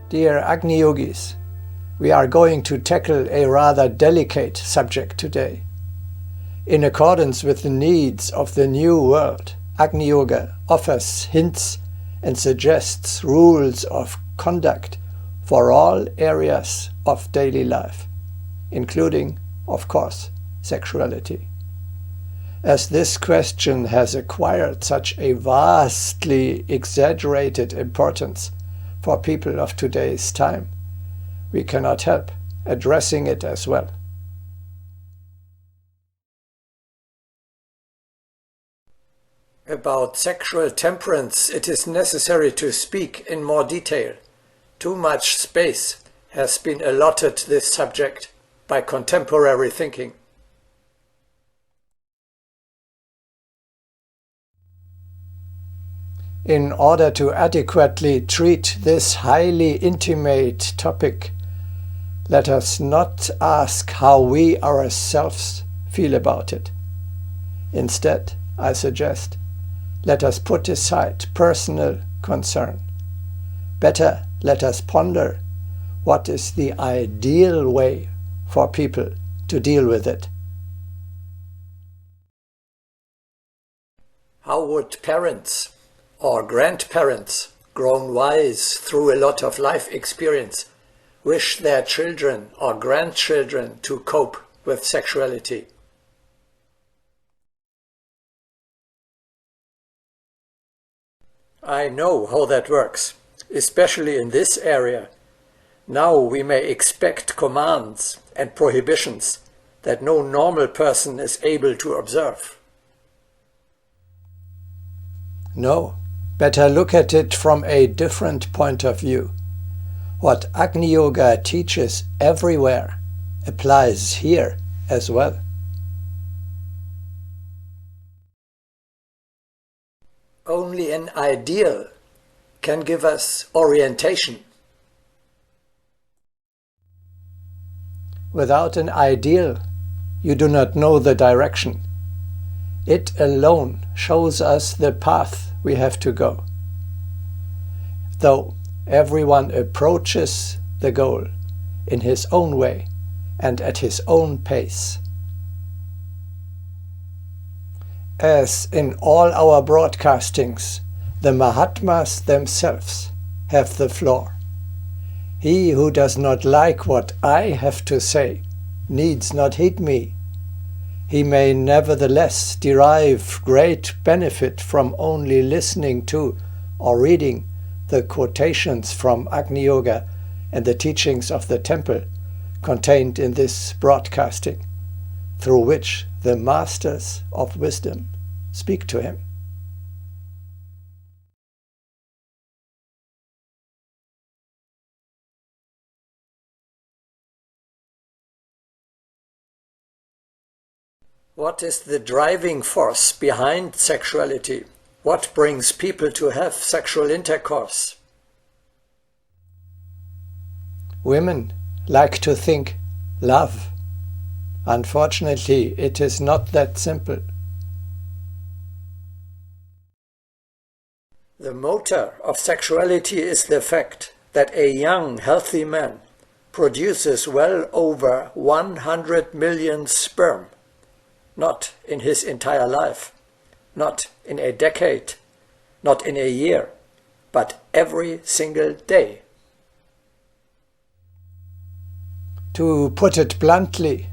Dear Agni Yogis, we are going to tackle a rather delicate subject today. In accordance with the needs of the new world, Agni Yoga offers hints and suggests rules of conduct for all areas of daily life, including, of course, sexuality. As this question has acquired such a vastly exaggerated importance for people of today's time, we cannot help addressing it as well. About sexual temperance, it is necessary to speak in more detail. Too much space has been allotted this subject by contemporary thinking. In order to adequately treat this highly intimate topic, let us not ask how we ourselves feel about it. Instead, I suggest, let us put aside personal concern. Better, let us ponder what is the ideal way for people to deal with it. How would parents or grandparents, grown wise through a lot of life experience, wish their children or grandchildren to cope with sexuality? I know how that works, especially in this area. Now we may expect commands and prohibitions that no normal person is able to observe. No, better look at it from a different point of view. What Agni Yoga teaches everywhere applies here as well. Only an ideal can give us orientation. Without an ideal, you do not know the direction. It alone shows us the path we have to go. Though everyone approaches the goal in his own way and at his own pace. As in all our broadcastings, the Mahatmas themselves have the floor. He who does not like what I have to say needs not heed me. He may nevertheless derive great benefit from only listening to or reading the quotations from Agni Yoga and the teachings of the temple contained in this broadcasting, through which the masters of wisdom speak to him. What is the driving force behind sexuality? What brings people to have sexual intercourse? Women like to think love. Unfortunately, it is not that simple. The motor of sexuality is the fact that a young, healthy man produces well over 100 million sperm. Not in his entire life, not in a decade, not in a year, but every single day. To put it bluntly,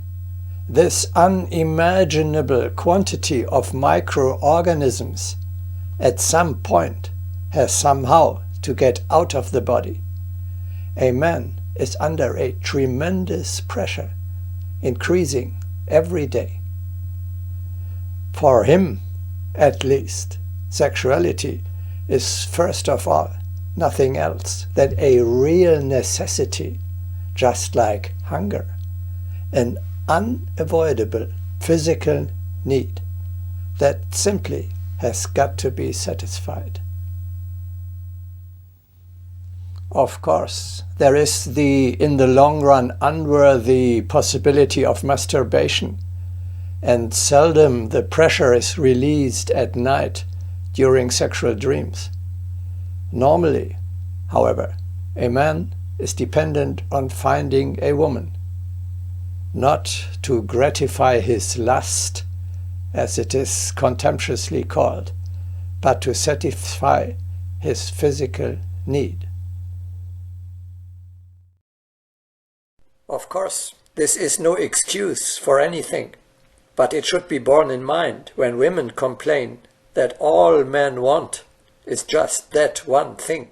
this unimaginable quantity of microorganisms at some point has somehow to get out of the body. A man is under a tremendous pressure, increasing every day. For him, at least, sexuality is first of all nothing else than a real necessity, just like hunger, an unavoidable physical need that simply has got to be satisfied. Of course, there is in the long run, unworthy possibility of masturbation, and seldom the pressure is released at night during sexual dreams. Normally, however, a man is dependent on finding a woman, not to gratify his lust, as it is contemptuously called, but to satisfy his physical need. Of course, this is no excuse for anything, but it should be borne in mind when women complain that all men want is just that one thing.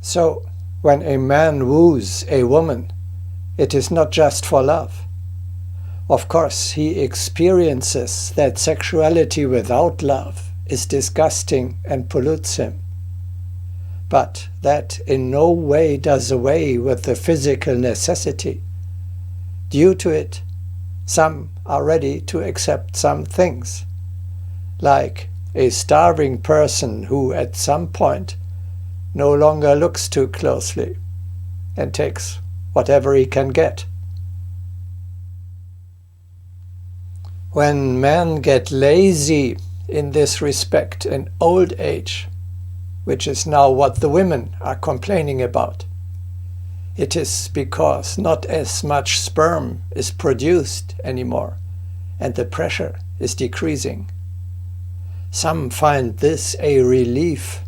So, when a man woos a woman, it is not just for love. Of course, he experiences that sexuality without love is disgusting and pollutes him. But that in no way does away with the physical necessity. Due to it, some are ready to accept some things, like a starving person who at some point no longer looks too closely and takes whatever he can get. When men get lazy in this respect in old age, which is now what the women are complaining about, it is because not as much sperm is produced anymore and the pressure is decreasing. Some find this a relief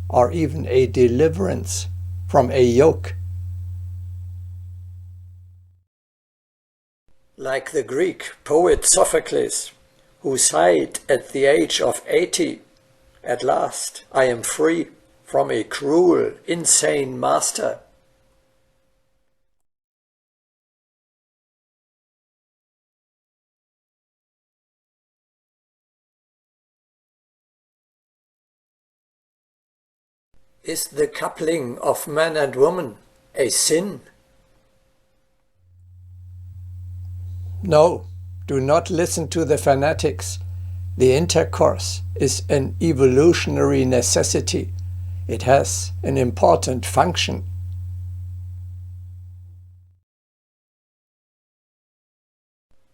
or even a deliverance from a yoke. Like the Greek poet Sophocles, who sighed at the age of 80, "At last I am free from a cruel, insane master." Is the coupling of man and woman a sin? No, do not listen to the fanatics. The intercourse is an evolutionary necessity. It has an important function.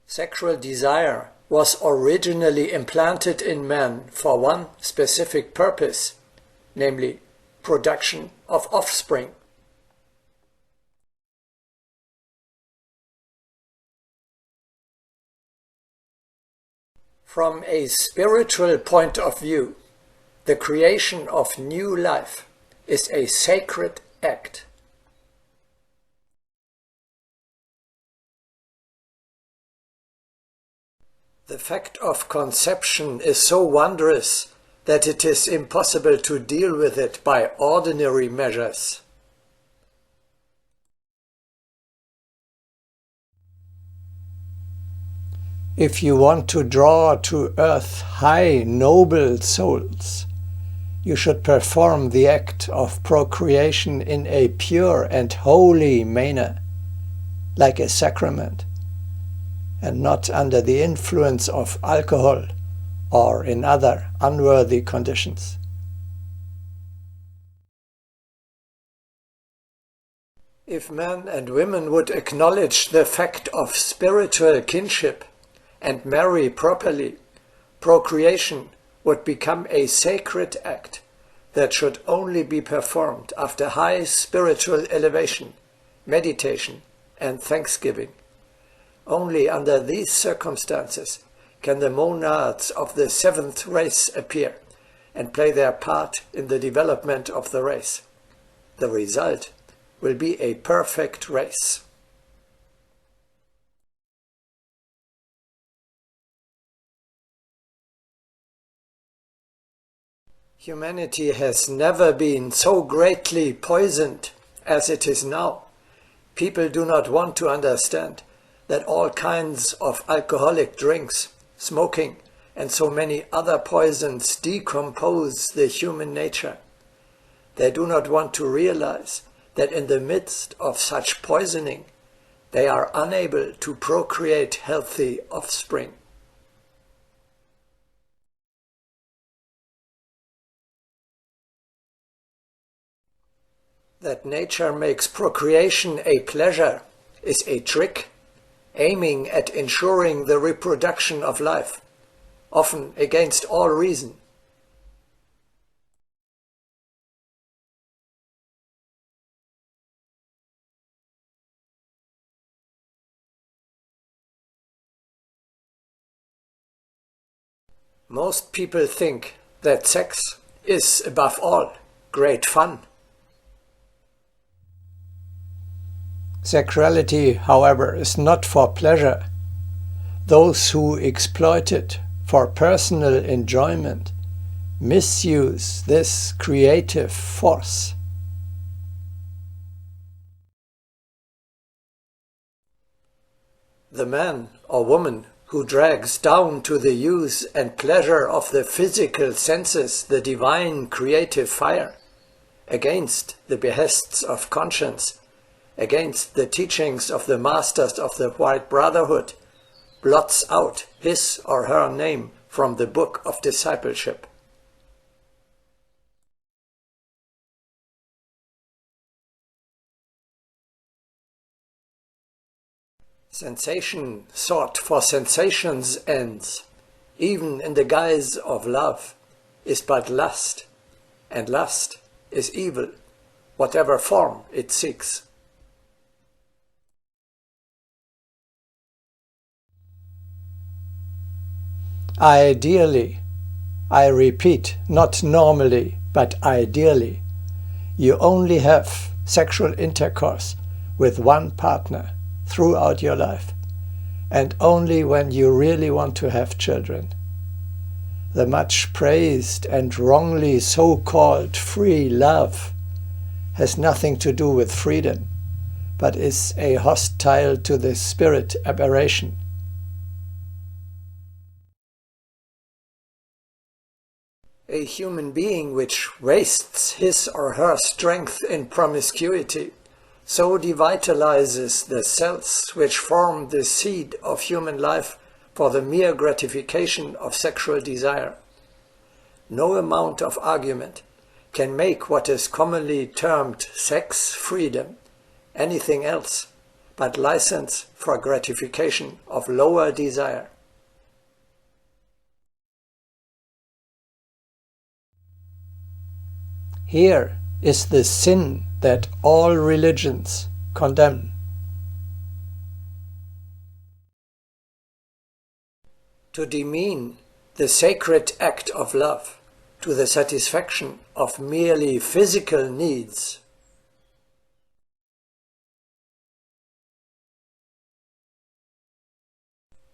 Sexual desire was originally implanted in man for one specific purpose, namely production of offspring. From a spiritual point of view, the creation of new life is a sacred act. The fact of conception is so wondrous that it is impossible to deal with it by ordinary measures. If you want to draw to earth high, noble souls, you should perform the act of procreation in a pure and holy manner, like a sacrament, and not under the influence of alcohol or in other unworthy conditions. If men and women would acknowledge the fact of spiritual kinship and marry properly, procreation would become a sacred act that should only be performed after high spiritual elevation, meditation, and thanksgiving. Only under these circumstances can the monads of the seventh race appear and play their part in the development of the race. The result will be a perfect race. Humanity has never been so greatly poisoned as it is now. People do not want to understand that all kinds of alcoholic drinks, smoking, and so many other poisons decompose the human nature. They do not want to realize that in the midst of such poisoning, they are unable to procreate healthy offspring. That nature makes procreation a pleasure is a trick, aiming at ensuring the reproduction of life, often against all reason. Most people think that sex is, above all, great fun. Sexuality, however, is not for pleasure. Those who exploit it for personal enjoyment misuse this creative force. The man or woman who drags down to the use and pleasure of the physical senses the divine creative fire, against the behests of conscience, against the teachings of the masters of the White Brotherhood, blots out his or her name from the book of discipleship. Sensation sought for sensation's ends, even in the guise of love, is but lust, and lust is evil, whatever form it seeks. Ideally, I repeat, not normally, but ideally, you only have sexual intercourse with one partner throughout your life, and only when you really want to have children. The much praised and wrongly so-called free love has nothing to do with freedom, but is a hostile to the spirit aberration. A human being which wastes his or her strength in promiscuity so devitalizes the cells which form the seed of human life for the mere gratification of sexual desire. No amount of argument can make what is commonly termed sex freedom anything else but license for gratification of lower desire. Here is the sin that all religions condemn. To demean the sacred act of love to the satisfaction of merely physical needs.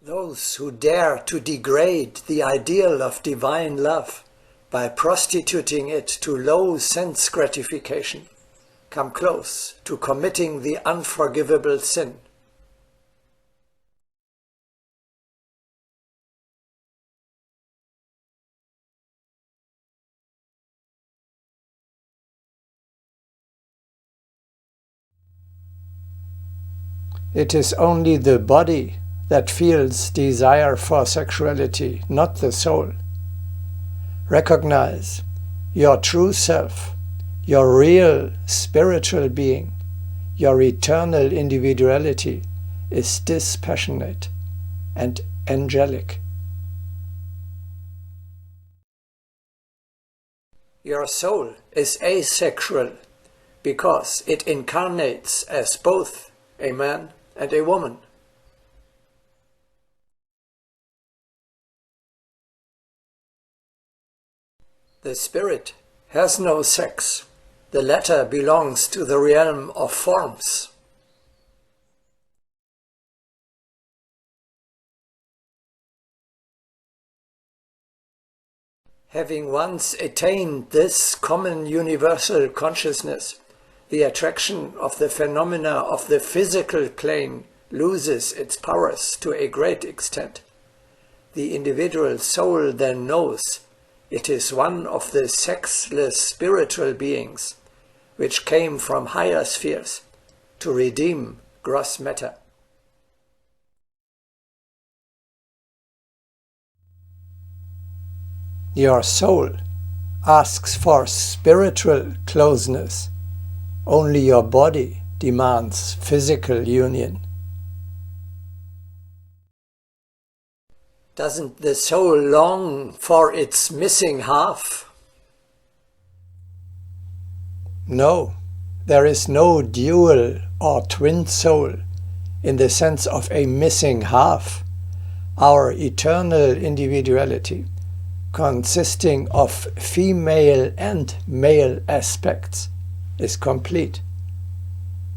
Those who dare to degrade the ideal of divine love by prostituting it to low sense gratification come close to committing the unforgivable sin. It is only the body that feels desire for sexuality, not the soul. Recognize your true self, your real spiritual being, your eternal individuality is dispassionate and angelic. Your soul is asexual because it incarnates as both a man and a woman. The spirit has no sex. The latter belongs to the realm of forms. Having once attained this common universal consciousness, the attraction of the phenomena of the physical plane loses its powers to a great extent. The individual soul then knows it is one of the sexless spiritual beings which came from higher spheres to redeem gross matter. Your soul asks for spiritual closeness. Only your body demands physical union. Doesn't the soul long for its missing half? No, there is no dual or twin soul in the sense of a missing half. Our eternal individuality consisting of female and male aspects, is complete.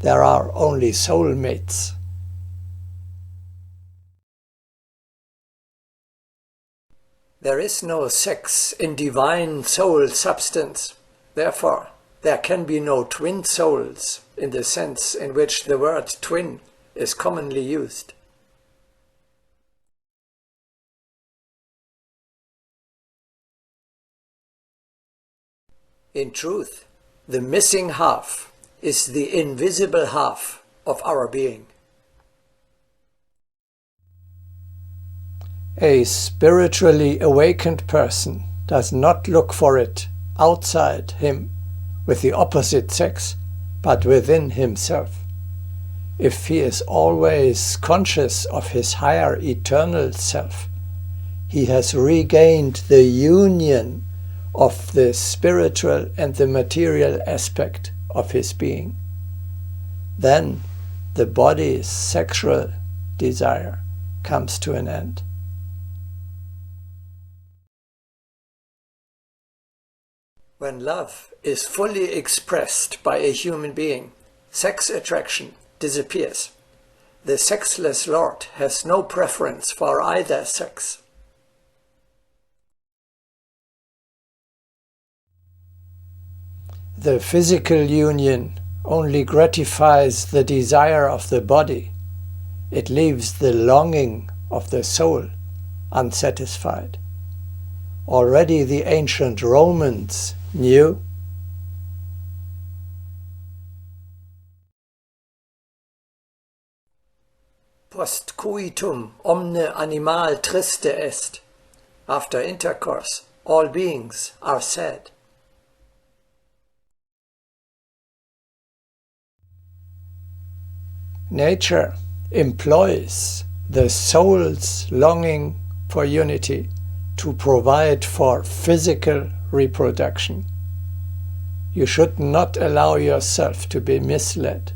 There are only soulmates. There is no sex in divine soul substance. Therefore, there can be no twin souls in the sense in which the word twin is commonly used. In truth, the missing half is the invisible half of our being. A spiritually awakened person does not look for it outside him with the opposite sex, but within himself. If he is always conscious of his higher eternal self, he has regained the union of the spiritual and the material aspect of his being. Then the body's sexual desire comes to an end. When love is fully expressed by a human being, sex attraction disappears. The sexless Lord has no preference for either sex. The physical union only gratifies the desire of the body. It leaves the longing of the soul unsatisfied. Already the ancient Romans knew post coitum omne animal triste est. After intercourse, all beings are sad. Nature employs the soul's longing for unity to provide for physical reproduction. You should not allow yourself to be misled.